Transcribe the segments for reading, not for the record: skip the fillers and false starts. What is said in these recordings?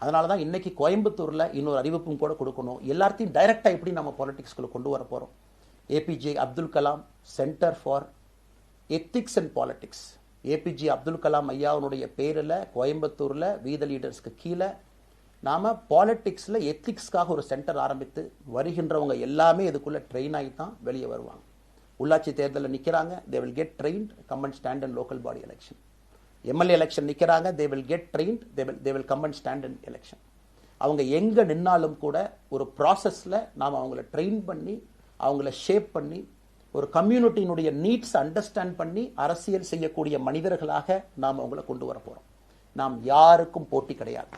அதனால தான் இன்னைக்கு கோயம்புத்தூரில் இன்னொரு அறிவிப்பும் கூட கொடுக்கணும். எல்லாத்தையும் டைரெக்டாக எப்படி நம்ம பாலிடிக்ஸ்குள்ளே கொண்டு வர போகிறோம். APJ Abdul Kalam centre for ethics and politics, APJ Abdul Kalam ஐயாவுடைய பேரில் கோயம்புத்தூரில் வீத லீடர்ஸ்க்கு கீழே நாம் பாலிடிக்ஸில் எத்திக்ஸ்க்காக ஒரு சென்டர் ஆரம்பித்து வருகின்றவங்க எல்லாமே இதுக்குள்ளே ட்ரெயின் ஆகி தான் வெளியே வருவாங்க. உள்ளாட்சி தேர்தலில் நிற்கிறாங்க, they will get trained, come and stand in local body election. MLA election நிற்கிறாங்க, they will get trained, they will come and stand in election. அவங்க எங்கே நின்னாலும் கூட ஒரு ப்ராசஸில் நாம் அவங்கள ட்ரெயின் பண்ணி அவங்கள ஷேப் பண்ணி ஒரு கம்யூனிட்டியினுடைய நீட்ஸ் அண்டர்ஸ்டாண்ட் பண்ணி அரசியல் செய்யக்கூடிய மனிதர்களாக நாம் அவங்கள கொண்டு வர போகிறோம். நாம் யாருக்கும் போட்டி கிடையாது.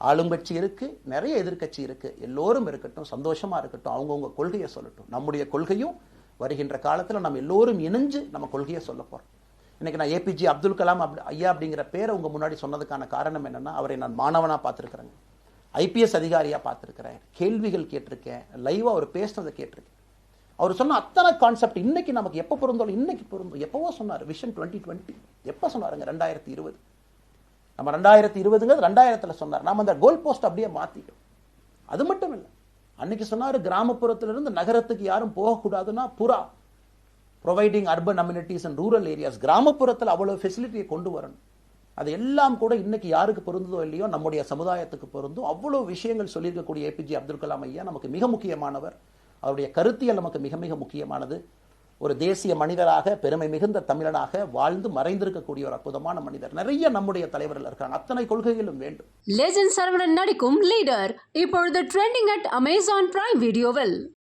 ஆளுங்கட்சி இருக்கு, நிறைய எதிர்கட்சி இருக்கு, எல்லோரும் இருக்கட்டும், சந்தோஷமா இருக்கட்டும், அவங்கவுங்க கொள்கையை சொல்லட்டும். நம்முடைய கொள்கையும் வருகின்ற காலத்தில் நம்ம எல்லோரும் இணைஞ்சு நம்ம கொள்கையை சொல்ல போறோம். இன்னைக்கு நான் ஏபிஜே அப்துல் கலாம் ஐயா அப்படிங்கிற பேரை உங்க முன்னாடி சொன்னதுக்கான காரணம் என்னன்னா, அவரை நான் மாணவனா பார்த்துருக்கிறேன், ஐபிஎஸ் அதிகாரியா பார்த்துருக்கிறேன், கேள்விகள் கேட்டிருக்கேன், லைவா அவர் பேசுனதை கேட்டிருக்கேன். அவர் சொன்ன அத்தனை கான்செப்ட் இன்னைக்கு நமக்கு எப்போ பொருந்தோம், இன்னைக்கு பொருந்தும். எப்பவோ சொன்னார் விஷன் 2020, எப்போ சொன்னாருங்க? 2020. நம்ம 2020ங்கிறது 2000த்துல சொன்னார். நாம அந்த கோல் போஸ்ட் அப்படியே மாத்திட்டோம். அது மட்டும் இல்லை, அன்னைக்கு சொன்னாரு கிராமப்புறத்திலிருந்து நகரத்துக்கு யாரும் போகக்கூடாதுன்னா புறா providing urban amenities and rural areas, கிராமப்புறத்தில் அவ்வளவு ஃபெசிலிட்டியை கொண்டு வரணும். அது எல்லாம் கூட இன்னைக்கு யாருக்கு பொருந்ததோ இல்லையோ நம்முடைய சமுதாயத்துக்கு பொருந்தும். அவ்வளவு விஷயங்கள் சொல்லியிருக்கக்கூடிய ஏபிஜே அப்துல் கலாம் ஐயா நமக்கு மிக முக்கியமானவர். அவருடைய கருத்தியல் நமக்கு மிக மிக முக்கியமானது. ஒரு தேசிய மனிதராக, பெருமை மிகுந்த தமிழனாக வாழ்ந்து மறைந்திருக்கக்கூடிய ஒரு அற்புதமான மனிதர். நிறைய நம்முடைய தலைவர்கள் இருக்காங்க, அத்தனை கொள்கைகளும் வேண்டும். லெஜெண்ட் சரவணன் நடிக்கும் லீடர் இப்பொழுது ட்ரெண்டிங் அட் அமேசான் பிரைம் வீடியோவில்.